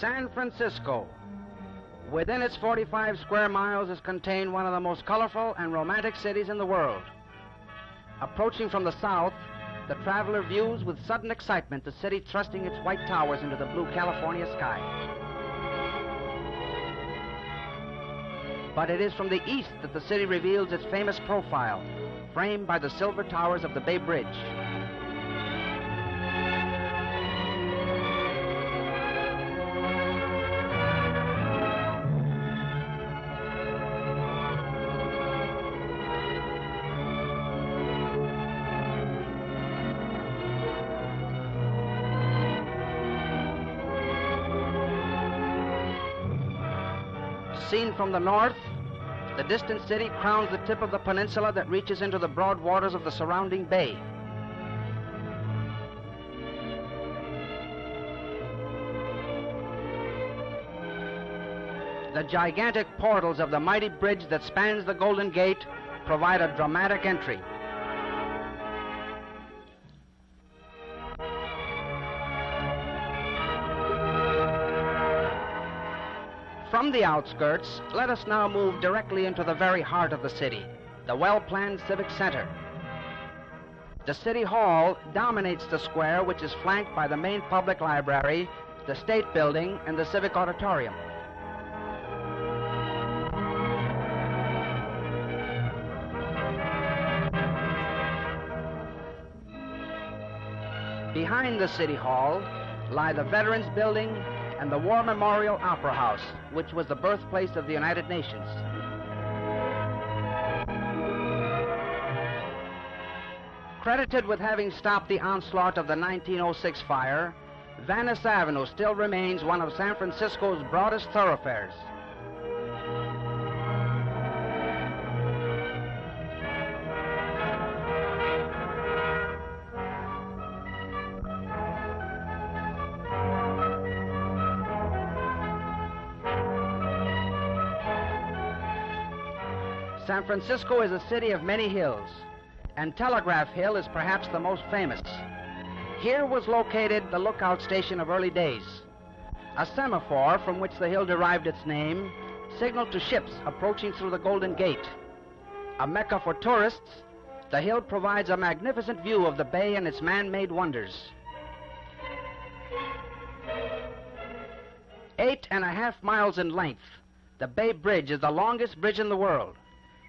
San Francisco. Within its 45 square miles is contained one of the most colorful and romantic cities in the world. Approaching from the south, the traveler views with sudden excitement the city thrusting its white towers into the blue California sky. But it is from the east that the city reveals its famous profile, framed by the silver towers of the Bay Bridge. Seen from the north, the distant city crowns the tip of the peninsula that reaches into the broad waters of the surrounding bay. The gigantic portals of the mighty bridge that spans the Golden Gate provide a dramatic entry. From the outskirts, let us now move directly into the very heart of the city, the well-planned Civic Center. The City Hall dominates the square, which is flanked by the main public library, the State Building, and the Civic Auditorium. Behind the City Hall lie the Veterans Building and the War Memorial Opera House, which was the birthplace of the United Nations. Credited with having stopped the onslaught of the 1906 fire, Venice Avenue still remains one of San Francisco's broadest thoroughfares. San Francisco is a city of many hills, and Telegraph Hill is perhaps the most famous. Here was located the lookout station of early days. A semaphore, from which the hill derived its name, signaled to ships approaching through the Golden Gate. A mecca for tourists, the hill provides a magnificent view of the bay and its man-made wonders. 8.5 miles in length, the Bay Bridge is the longest bridge in the world.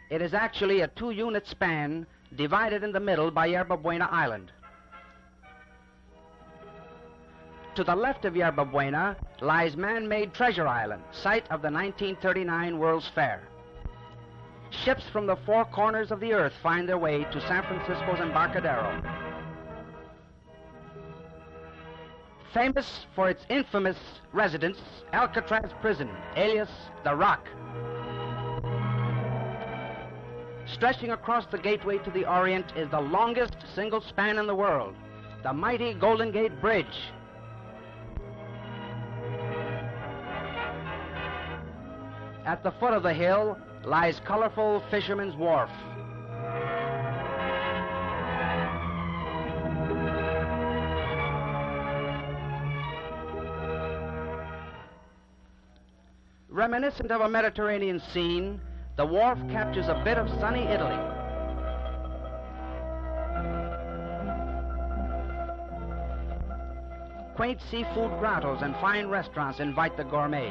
It is actually a 2-unit span divided in the middle by Yerba Buena Island. To the left of Yerba Buena lies man-made Treasure Island, site of the 1939 World's Fair. Ships from the 4 corners of the earth find their way to San Francisco's Embarcadero. Famous for its infamous residence, Alcatraz Prison, alias the Rock. Stretching across the gateway to the Orient is the longest single span in the world, the mighty Golden Gate Bridge. At the foot of the hill lies colorful Fisherman's Wharf. Reminiscent of a Mediterranean scene, the wharf captures a bit of sunny Italy. Quaint seafood grottos and fine restaurants invite the gourmet.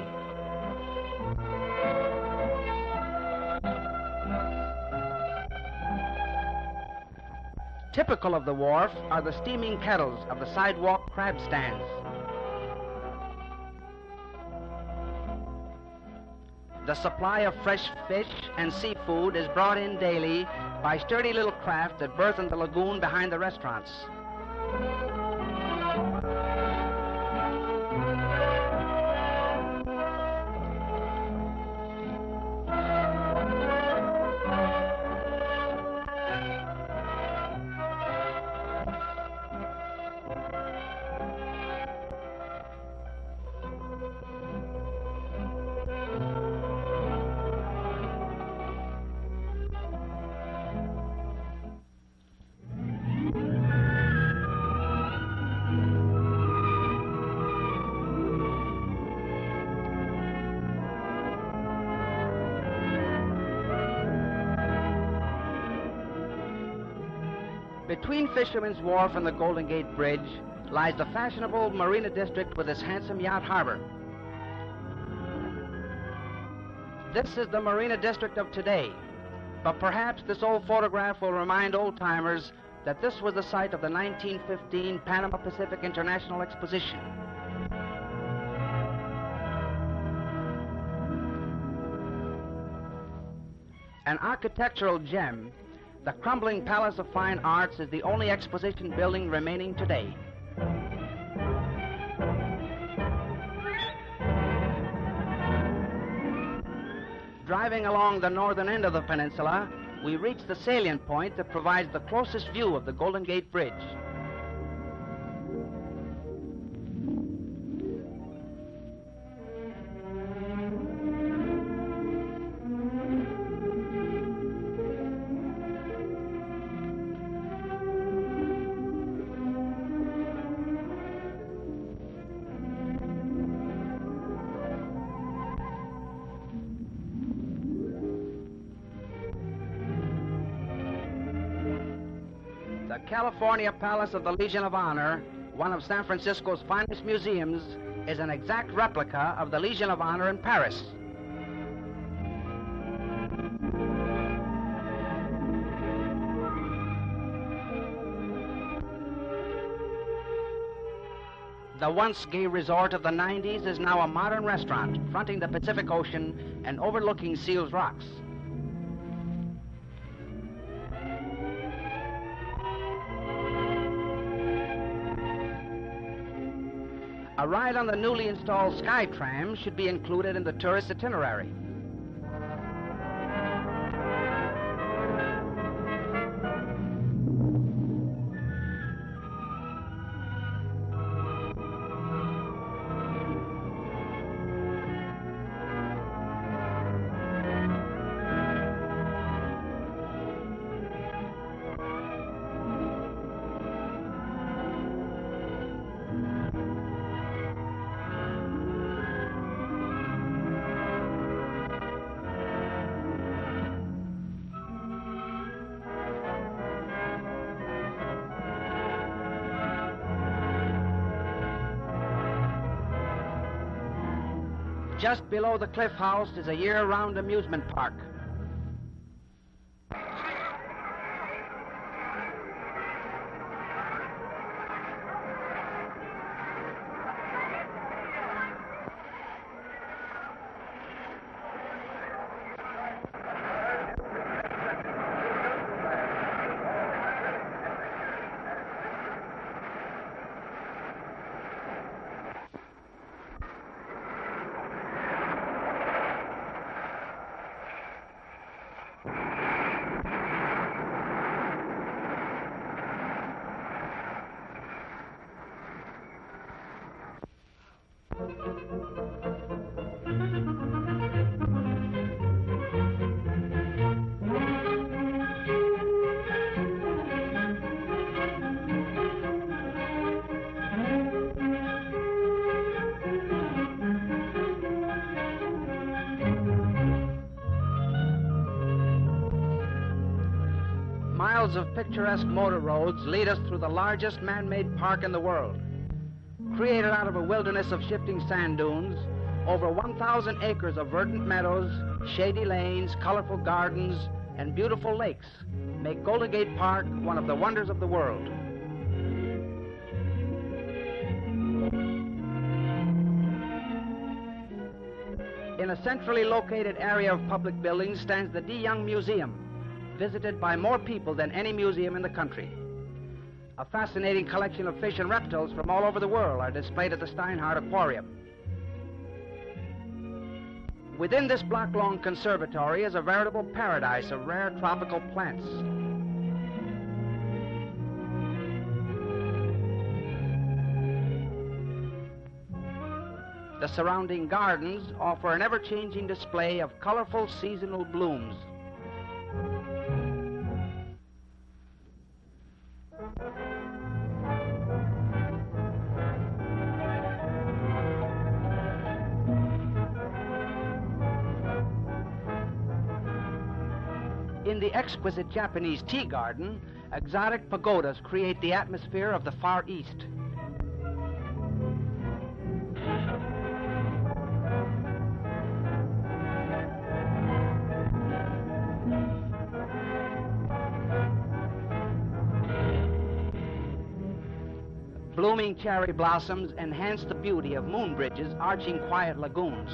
Typical of the wharf are the steaming kettles of the sidewalk crab stands. The supply of fresh fish and seafood is brought in daily by sturdy little craft that berth in the lagoon behind the restaurants. Between Fisherman's Wharf and the Golden Gate Bridge lies the fashionable Marina District with its handsome yacht harbor. This is the Marina District of today, but perhaps this old photograph will remind old-timers that this was the site of the 1915 Panama Pacific International Exposition. An architectural gem, the crumbling Palace of Fine Arts is the only exposition building remaining today. Driving along the northern end of the peninsula, we reach the salient point that provides the closest view of the Golden Gate Bridge. The California Palace of the Legion of Honor, one of San Francisco's finest museums, is an exact replica of the Legion of Honor in Paris. The once gay resort of the 90s is now a modern restaurant fronting the Pacific Ocean and overlooking Seals Rocks. A ride on the newly installed SkyTram should be included in the tourist itinerary. Just below the Cliff House is a year-round amusement park. Miles of picturesque motor roads lead us through the largest man-made park in the world. Created out of a wilderness of shifting sand dunes, over 1,000 acres of verdant meadows, shady lanes, colorful gardens, and beautiful lakes make Golden Gate Park one of the wonders of the world. In a centrally located area of public buildings stands the De Young Museum, visited by more people than any museum in the country. A fascinating collection of fish and reptiles from all over the world are displayed at the Steinhardt Aquarium. Within this block-long conservatory is a veritable paradise of rare tropical plants. The surrounding gardens offer an ever-changing display of colorful seasonal blooms. In the exquisite Japanese tea garden, Exotic pagodas create the atmosphere of the Far East. Blooming cherry blossoms enhance the beauty of moon bridges arching quiet lagoons.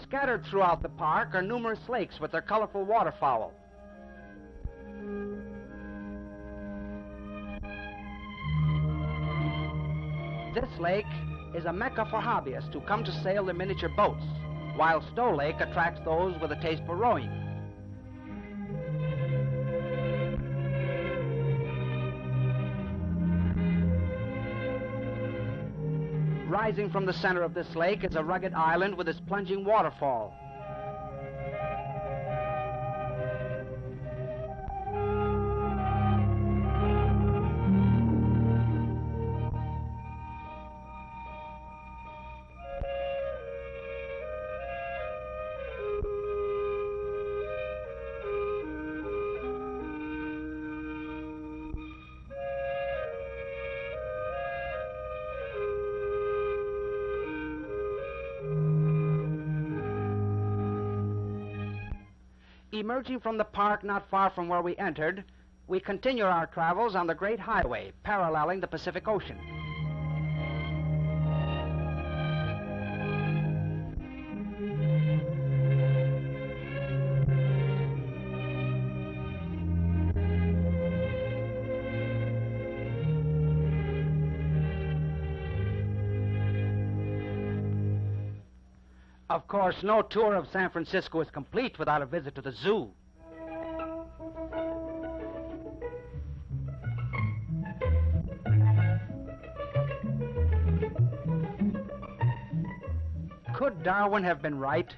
Scattered throughout the park are numerous lakes with their colorful waterfowl. This lake is a mecca for hobbyists who come to sail their miniature boats, while Stowe Lake attracts those with a taste for rowing. Rising from the center of this lake is a rugged island with its plunging waterfall. Emerging from the park not far from where we entered, we continue our travels on the Great Highway, paralleling the Pacific Ocean. Of course, no tour of San Francisco is complete without a visit to the zoo. Could Darwin have been right?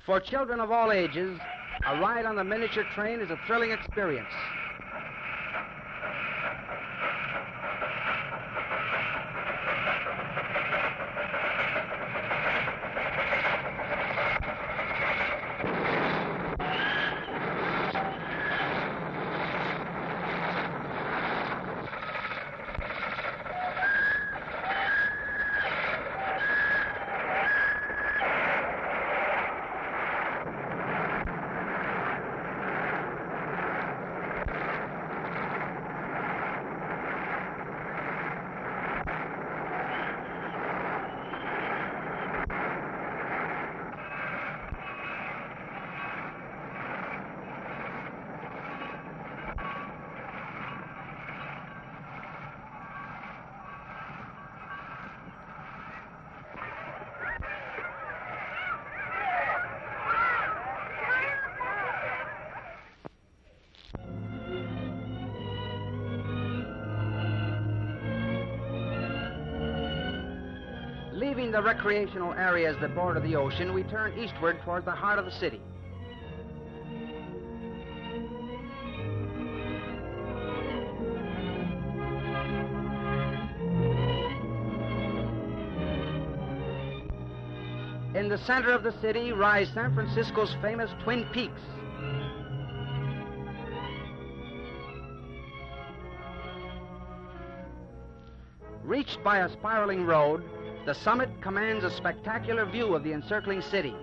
For children of all ages, a ride on the miniature train is a thrilling experience. Leaving the recreational areas that border the ocean, we turn eastward toward the heart of the city. In the center of the city rise San Francisco's famous Twin Peaks. Reached by a spiraling road, the summit commands a spectacular view of the encircling city.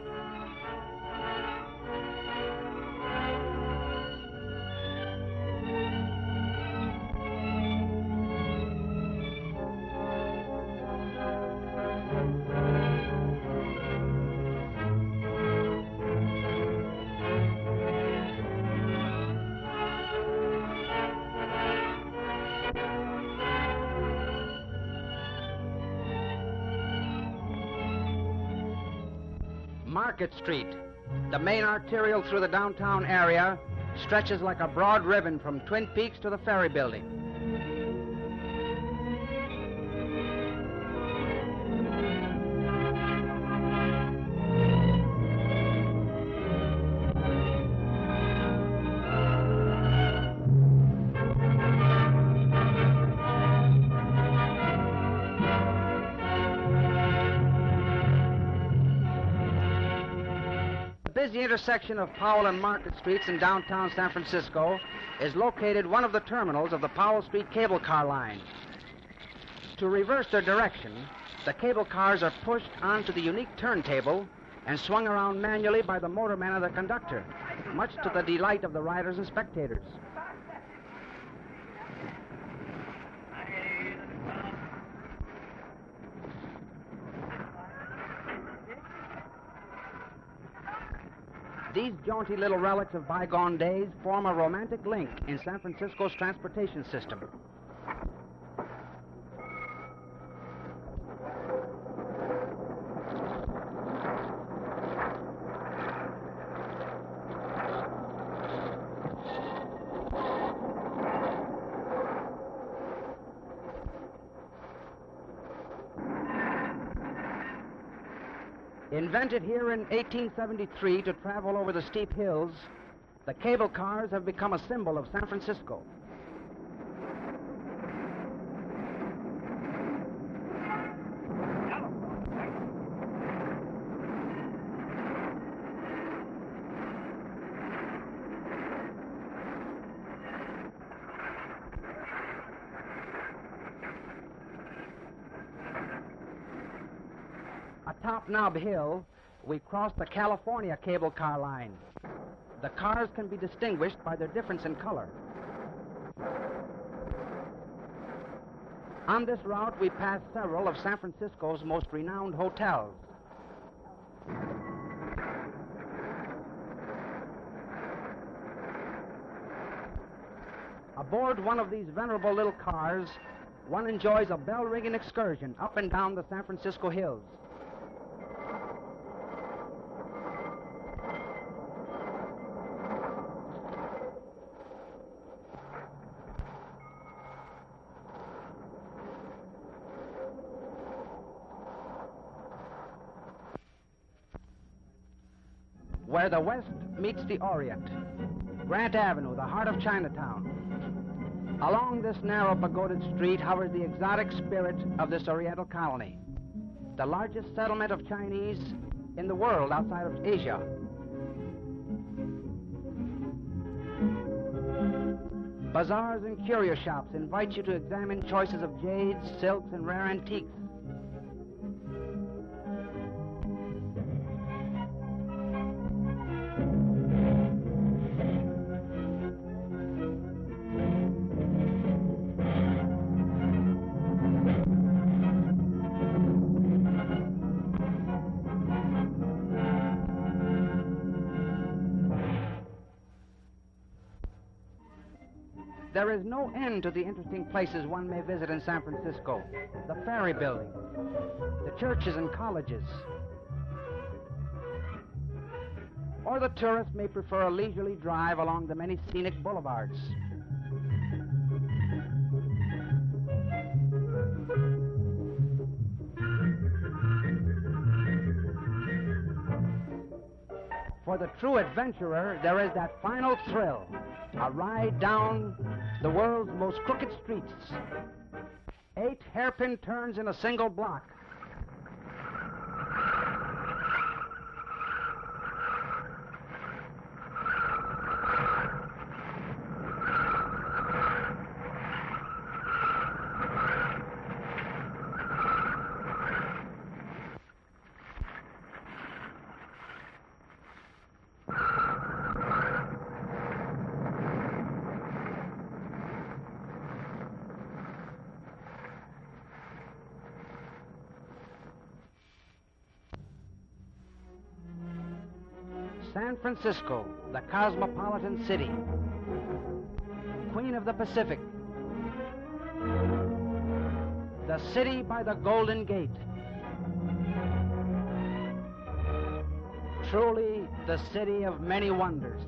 Market Street, the main arterial through the downtown area, stretches like a broad ribbon from Twin Peaks to the Ferry Building. The intersection of Powell and Market Streets in downtown San Francisco is located one of the terminals of the Powell Street cable car line. To reverse their direction, the cable cars are pushed onto the unique turntable and swung around manually by the motorman and the conductor, much to the delight of the riders and spectators. These jaunty little relics of bygone days form a romantic link in San Francisco's transportation system. Invented here in 1873 to travel over the steep hills, the cable cars have become a symbol of San Francisco. Atop Nob Hill, we cross the California cable car line. The cars can be distinguished by their difference in color. On this route, we pass several of San Francisco's most renowned hotels. Aboard one of these venerable little cars, one enjoys a bell-ringing excursion up and down the San Francisco hills. Where the West meets the Orient, Grant Avenue, the heart of Chinatown. Along this narrow pagoded street hovers the exotic spirit of this Oriental colony, the largest settlement of Chinese in the world outside of Asia. Bazaars and curio shops invite you to examine choices of jades, silks, and rare antiques. There is no end to the interesting places one may visit in San Francisco. The Ferry Building, the churches and colleges. Or the tourist may prefer a leisurely drive along the many scenic boulevards. For the true adventurer, there is that final thrill, a ride down the world's most crooked streets. 8 hairpin turns in a single block. San Francisco, the cosmopolitan city, Queen of the Pacific, the city by the Golden Gate. Truly the city of many wonders.